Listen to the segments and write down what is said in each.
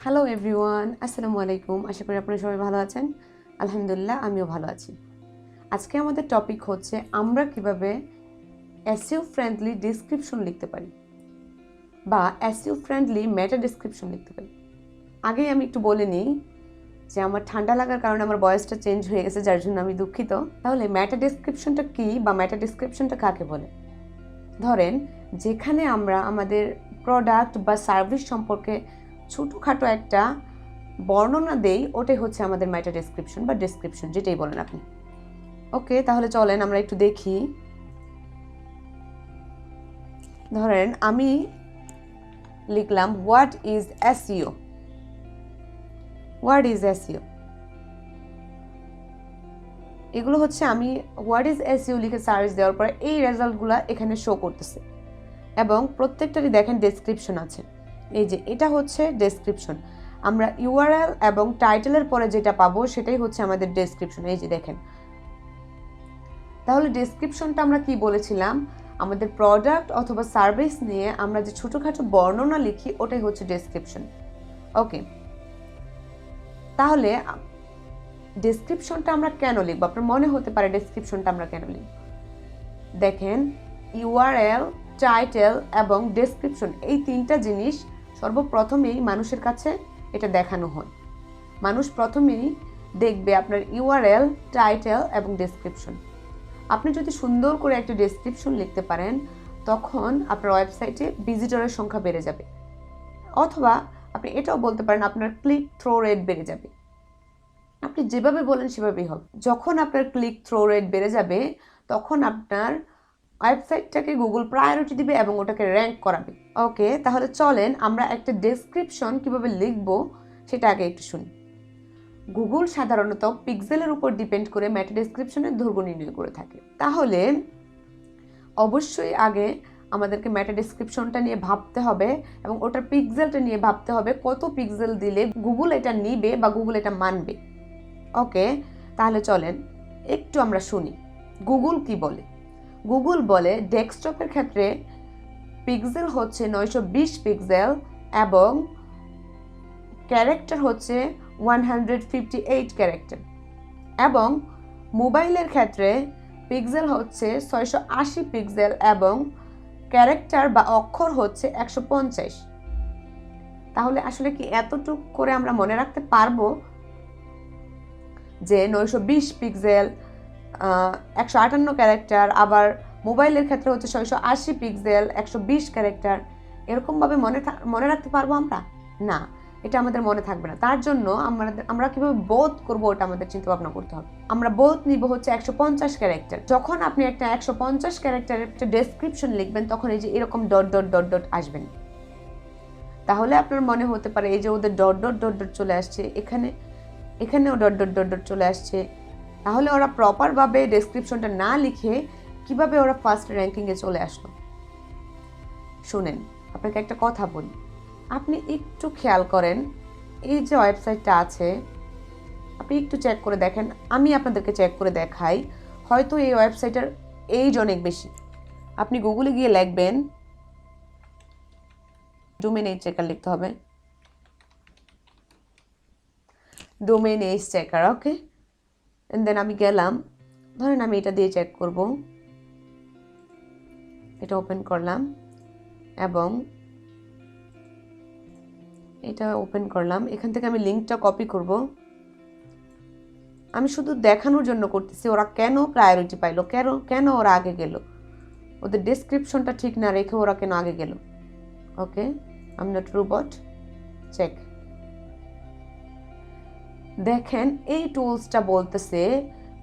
Hello everyone, আসসালামু আলাইকুম। আশা করি আপনারা সবাই ভালো আছেন। আলহামদুলিল্লাহ, আমিও ভালো আছি। আজকে আমাদের টপিক হচ্ছে আমরা কিভাবে এসইও ফ্রেন্ডলি ডেসক্রিপশন লিখতে পারি বা এসইও ফ্রেন্ডলি মেটা ডেসক্রিপশন লিখতে পারি। আগেই আমি একটু বলে নিই যে আমার ঠান্ডা লাগার কারণে আমার ভয়েসটা চেঞ্জ হয়ে গেছে, যার জন্য আমি দুঃখিত। তাহলে মেটা ডেসক্রিপশনটা কী বা মেটা ডেসক্রিপশনটা কাকে বলে? ধরেন, যেখানে আমরা আমাদের প্রোডাক্ট বা সার্ভিস সম্পর্কে ছোটোখাটো একটা বর্ণনা দেই, ওটাই হচ্ছে আমাদের মেটা ডেসক্রিপশন বা ডেসক্রিপশন, যেটাই বলেন আপনি। ওকে, তাহলে চলেন আমরা একটু দেখি। ধরেন আমি লিখলাম what is SEO. What is SEO, এগুলো হচ্ছে আমি হোয়াট ইজ এসইও লিখে সার্চ দেওয়ার পরে এই রেজাল্টগুলো এখানে শো করতেছে এবং প্রত্যেকটারই দেখেন ডেসক্রিপশন আছে। এই যে এটা হচ্ছে ডেসক্রিপশন। আমরা ইউআরএল এবং টাইটেলের পরে যেটা পাবো সেটাই হচ্ছে আমাদের ডেসক্রিপশন। এই যে দেখেন। তাহলে ডেসক্রিপশনটা আমরা কি বলেছিলাম? আমাদের প্রোডাক্ট অথবা সার্ভিস নিয়ে আমরা যে ছোটোখাটো বর্ণনা লিখি ওটাই হচ্ছে ডেসক্রিপশন। ওকে, তাহলে ডেসক্রিপশনটা আমরা কেন লিখবো? আপনার মনে হতে পারে ডেসক্রিপশনটা আমরা কেন লিখব। দেখেন, ইউআরএল, টাইটেল এবং ডেসক্রিপশন, এই তিনটা জিনিস সর্বপ্রথমেই মানুষের কাছে এটা দেখানো হয়। মানুষ প্রথমেই দেখবে আপনার ইউআরএল, টাইটেল এবং ডেসক্রিপশন। আপনি যদি সুন্দর করে একটা ডেসক্রিপশন লিখতে পারেন, তখন আপনার ওয়েবসাইটে ভিজিটরের সংখ্যা বেড়ে যাবে, অথবা আপনি এটাও বলতে পারেন আপনার ক্লিক থ্রো রেট বেড়ে যাবে। আপনি যেভাবে বলেন সেভাবেই হবে। যখন আপনার ক্লিক থ্রো রেট বেড়ে যাবে, তখন আপনার ওয়েবসাইটটাকে গুগল প্রায়োরিটি দিবে এবং ওটাকে র্যাঙ্ক করাবে। ওকে, তাহলে চলেন আমরা একটা ডেসক্রিপশন কিভাবে লিখব সেটা আগে একটু শুনি। গুগল সাধারণত পিক্সেলের উপর ডিপেন্ড করে মেটা ডেসক্রিপশনের দৈর্ঘ্য নির্ণয় করে থাকে। তাহলে অবশ্যই আগে আমাদেরকে মেটা ডেসক্রিপশনটা নিয়ে ভাবতে হবে এবং ওটার পিক্সেলটা নিয়ে ভাবতে হবে, কত পিক্সেল দিলে গুগল এটা নিবে বা গুগল এটা মানবে। ওকে, তাহলে চলেন একটু আমরা শুনি গুগল কি বলে। গুগল বলে ডেস্কটপের ক্ষেত্রে পিক্সেল হচ্ছে 920 পিক্সেল এবং ক্যারেক্টার হচ্ছে 158 ক্যারেক্টার, এবং মোবাইলের ক্ষেত্রে পিক্সেল হচ্ছে 680 পিক্সেল এবং ক্যারেক্টার বা অক্ষর হচ্ছে 150। তাহলে আসলে কি এতটুকু করে আমরা মনে রাখতে পারবো যে 920 পিক্সেল, 158 ক্যারেক্টার, আবার মোবাইলের ক্ষেত্রে হচ্ছে 680 পিক্সেল, 120 ক্যারেক্টার, এরকমভাবে মনে রাখতে পারবো আমরা? না, এটা আমাদের মনে থাকবে না। তার জন্য আমরা কিভাবে বোধ করবো ওটা আমাদের চিন্তা ভাবনা করতে হবে। আমরা বোধ নিব হচ্ছে 150 ক্যারেক্টার। যখন আপনি একটা 150 ক্যারেক্টারের একটা ডেসক্রিপশন লিখবেন, তখন এই যে এরকম ডট ডট ডট ডট আসবেন। তাহলে আপনার মনে হতে পারে এই যে ওদের ডট ডট ডট ডট চলে আসছে, এখানেও ডট ডট ডট ডট চলে আসছে। তাহলে ওরা প্রপারভাবে ডেসক্রিপশনটা না লিখে কিভাবে ওরা ফার্স্ট র্যাঙ্কিংয়ে চলে আসলো? শুনেন, আপনাকে একটা কথা বলি। আপনি একটু খেয়াল করেন, এই যে ওয়েবসাইটটা আছে, আপনি একটু চেক করে দেখেন। আমি আপনাদেরকে চেক করে দেখাই, হয়তো এই ওয়েবসাইটের এইজ অনেক বেশি। আপনি গুগলে গিয়ে লিখবেন, ডোমেন এইজ চেকার লিখতে হবে, domain age checker. Okay, and then আমি গেলাম, ধরেন আমি এটা দিয়ে চেক করব। এটা ওপেন করলাম এবং এটা ওপেন করলাম। এখান থেকে আমি লিঙ্কটা কপি করব। আমি শুধু দেখানোর জন্য করতেছি ওরা কেন প্রায়োরিটি পাইলো, কেন ওরা আগে গেল, ওদের ডেসক্রিপশনটা ঠিক না রেখে ওরা কেন আগে গেল। Okay, I am not robot, check. দেখেন, এই টুলসটা বলতেছে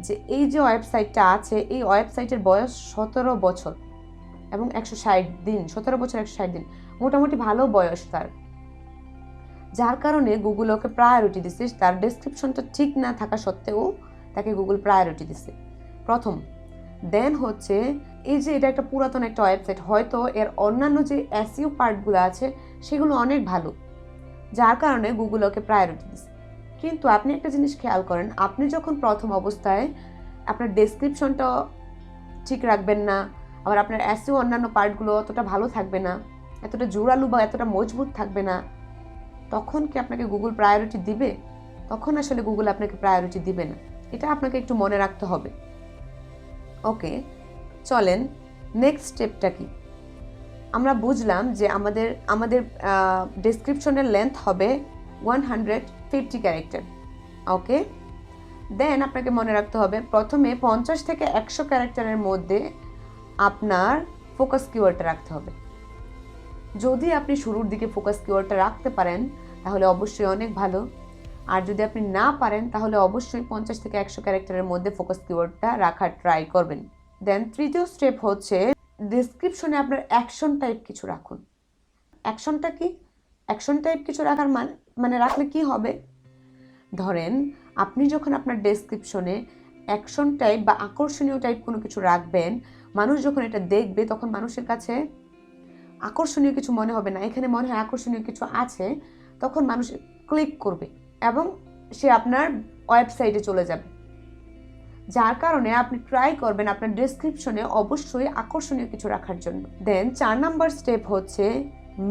যে এই যে ওয়েবসাইটটা আছে, এই ওয়েবসাইটের বয়স 17 বছর এবং 160 দিন। 17 বছর 160 দিন, মোটামুটি ভালো বয়স তার। যার কারণে গুগল ওকে প্রায়োরিটি দিচ্ছে। তার ডেসক্রিপশনটা ঠিক না থাকা সত্ত্বেও তাকে গুগল প্রায়োরিটি দিচ্ছে প্রথম। দেন হচ্ছে এই যে এটা একটা পুরাতন একটা ওয়েবসাইট, হয়তো এর অন্যান্য যে এসইও পার্টগুলো আছে সেগুলো অনেক ভালো, যার কারণে গুগল ওকে প্রায়োরিটি দিচ্ছে। কিন্তু আপনি একটা জিনিস খেয়াল করেন, আপনি যখন প্রথম অবস্থায় আপনার ডেসক্রিপশনটা ঠিক রাখবেন না, আবার আপনার এসইও অন্যান্য পার্টগুলো অতটা ভালো থাকবে না, এতটা জোরালো বা এতটা মজবুত থাকবে না, তখন কি আপনাকে গুগল প্রায়োরিটি দিবে? তখন আসলে গুগল আপনাকে প্রায়োরিটি দিবে না। এটা আপনাকে একটু মনে রাখতে হবে। ওকে, চলেন নেক্সট স্টেপটা কি। আমরা বুঝলাম যে আমাদের ডেসক্রিপশনের লেন্থ হবে 150 ক্যারেক্টার। ওকে, দেন আপনাকে মনে রাখতে হবে প্রথমে 50 থেকে 100 ক্যারেক্টারের মধ্যে আপনার ফোকাস কিওয়ার্ডটা রাখতে হবে। যদি আপনি শুরুর দিকে ফোকাস কিওয়ার্ডটা রাখতে পারেন তাহলে অবশ্যই অনেক ভালো, আর যদি আপনি না পারেন তাহলে অবশ্যই 50 থেকে 100 ক্যারেক্টারের মধ্যে ফোকাস কিওয়ার্ডটা রাখার ট্রাই করবেন। দেন তৃতীয় স্টেপ হচ্ছে ডেসক্রিপশনে আপনার অ্যাকশন টাইপ কিছু রাখুন। অ্যাকশনটা কি? অ্যাকশন টাইপ কিছু রাখার মানে রাখলে কি হবে? ধরেন আপনি যখন আপনার ডেসক্রিপশনে অ্যাকশন টাইপ বা আকর্ষণীয় টাইপ কোনো কিছু রাখবেন, মানুষ যখন এটা দেখবে তখন মানুষের কাছে আকর্ষণীয় কিছু মনে হবে না, এখানে মনে হয় আকর্ষণীয় কিছু আছে, তখন মানুষ ক্লিক করবে এবং সে আপনার ওয়েবসাইটে চলে যাবে। যার কারণে আপনি ট্রাই করবেন আপনার ডেসক্রিপশনে অবশ্যই আকর্ষণীয় কিছু রাখার জন্য। দেন 4 নাম্বার স্টেপ হচ্ছে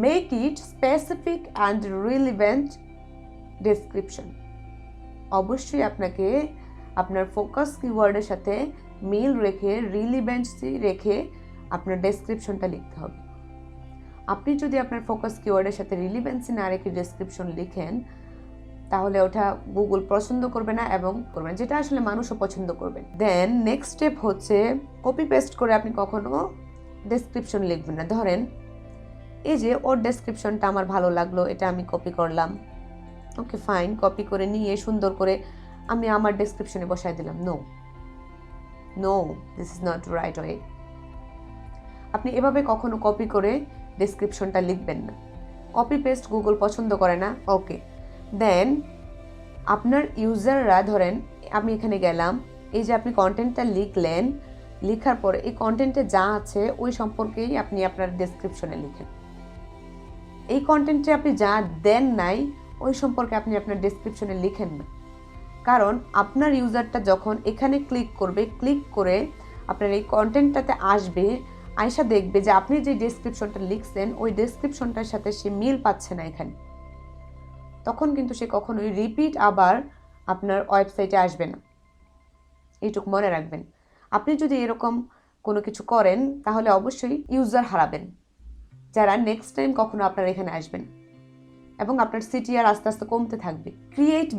make it specific and relevant description. অবশ্যই আপনাকে আপনার ফোকাস কিওয়ার্ডের সাথে মিল রেখে রিলেভেন্সি রেখে আপনার ডেসক্রিপশনটা লিখতে হবে। আপনি যদি আপনার ফোকাস কিওয়ার্ডের সাথে রিলেভেন্সি না রেখে ডেসক্রিপশন লিখেন তাহলে ওটা গুগল পছন্দ করবে না এবং করবেন, যেটা আসলে মানুষও পছন্দ করবেন। দেন নেক্সট স্টেপ হচ্ছে কপি পেস্ট করে আপনি কখনো ডেসক্রিপশন লিখবেন না। ধরেন এই যে ওর ডেসক্রিপশনটা আমার ভালো লাগলো, এটা আমি কপি করলাম, ওকে ফাইন, কপি করে নিয়ে সুন্দর করে আমি আমার ডেসক্রিপশনে বসাই দিলাম। No, this is not right way. আপনি এভাবে কখনো কপি করে ডেসক্রিপশনটা লিখবেন না, কপি পেস্ট গুগল পছন্দ করে না। ওকে, দেন আপনার ইউজাররা, ধরেন আমি এখানে গেলাম, এই যে আপনি কন্টেন্টটা লিখলেন, লেখার পরে এই কন্টেন্টে যা আছে ওই সম্পর্কেই আপনি আপনার ডেসক্রিপশনে লিখেন। এই কন্টেন্টে আপনি যা দেন নাই ওই সম্পর্কে আপনি আপনার ডেসক্রিপশনে লিখেন না, কারণ আপনার ইউজারটা যখন এখানে ক্লিক করবে, ক্লিক করে আপনার এই কন্টেন্টটাতে আসবে, আয়সা দেখবে যে আপনি যে ডেসক্রিপশনটা লিখছেন ওই ডেসক্রিপশনটার সাথে সে মিল পাচ্ছে না এখানে, তখন কিন্তু সে কখনোই রিপিট আবার আপনার ওয়েবসাইটে আসবে না। এইটুকু মনে রাখবেন। আপনি যদি এরকম কোনো কিছু করেন তাহলে অবশ্যই ইউজার হারাবেন, যারা নেক্সট টাইম কখনো আপনার এখানে আসবেন, এবং আপনার সিটিআর আস্তে আস্তে কমতে থাকবে। ক্রিয়েট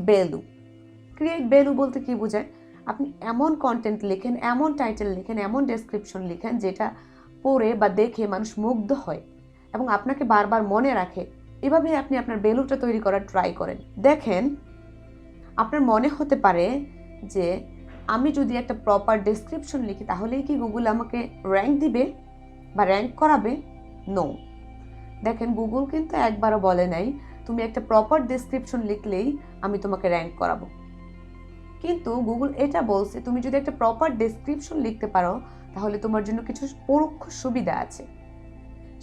ভ্যালু বলতে কি বোঝায়? আপনি এমন কন্টেন্ট লেখেন, এমন টাইটেল লেখেন, এমন ডেসক্রিপশন লেখেন যেটা পড়ে বা দেখে মানুষ মুগ্ধ হয় এবং আপনাকে বারবার মনে রাখে। এভাবে আপনি আপনার ভ্যালুটা তৈরি করার ট্রাই করেন। দেখেন, আপনার মনে হতে পারে যে আমি যদি একটা প্রপার ডেসক্রিপশন লিখি তাহলেই কি গুগল আমাকে র্যাঙ্ক দিবে বা র্যাঙ্ক করাবে? নো। দেখেন, গুগল কিন্তু একবারও বলে নাই তুমি একটা প্রপার ডেসক্রিপশন লিখলেই আমি তোমাকে র্যাঙ্ক করাবো, কিন্তু গুগল এটা বলছে তুমি যদি একটা প্রপার ডেসক্রিপশন লিখতে পারো তাহলে তোমার জন্য কিছু পরোক্ষ সুবিধা আছে।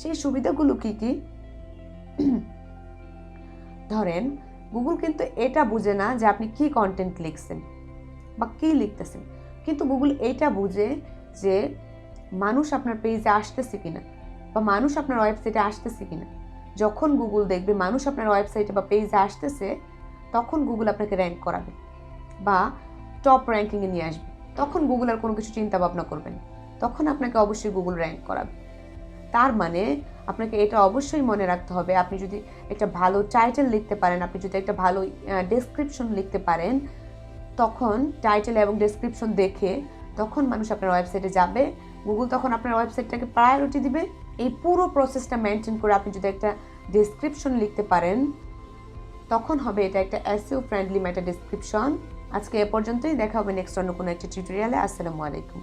সেই সুবিধাগুলো কি কি? ধরেন, গুগল কিন্তু এটা বুঝে না যে আপনি কি কন্টেন্ট লিখছেন বা কি লিখতেছেন, কিন্তু গুগল এটা বুঝে যে মানুষ আপনার পেজে আসতেছে কিনা বা মানুষ আপনার ওয়েবসাইটে আসতেছে কিনা। যখন গুগল দেখবে মানুষ আপনার ওয়েবসাইটে বা পেজে আসতেছে তখন গুগল আপনাকে র্যাঙ্ক করাবে বা টপ র্যাঙ্কিংয়ে নিয়ে আসবে। তখন গুগল আর কোনো কিছু চিন্তা ভাবনা করবেন, তখন আপনাকে অবশ্যই গুগল র্যাঙ্ক করাবে। তার মানে আপনাকে এটা অবশ্যই মনে রাখতে হবে, আপনি যদি একটা ভালো টাইটেল লিখতে পারেন, আপনি যদি একটা ভালো ডেসক্রিপশন লিখতে পারেন, তখন টাইটেল এবং ডেসক্রিপশন দেখে তখন মানুষ আপনার ওয়েবসাইটে যাবে, গুগল তখন আপনার ওয়েবসাইটটাকে প্রায়োরিটি দিবে। এই পুরো প্রসেসটা মেনটেন করে আপনি যদি একটা ডেসক্রিপশন লিখতে পারেন তখন হবে এটা একটা SEO ফ্রেন্ডলি মেটা ডেসক্রিপশন। আজকে এ পর্যন্তই, দেখা হবে নেক্সট অন্য কোনো একটা টিউটোরিয়ালে। আসসালামু আলাইকুম।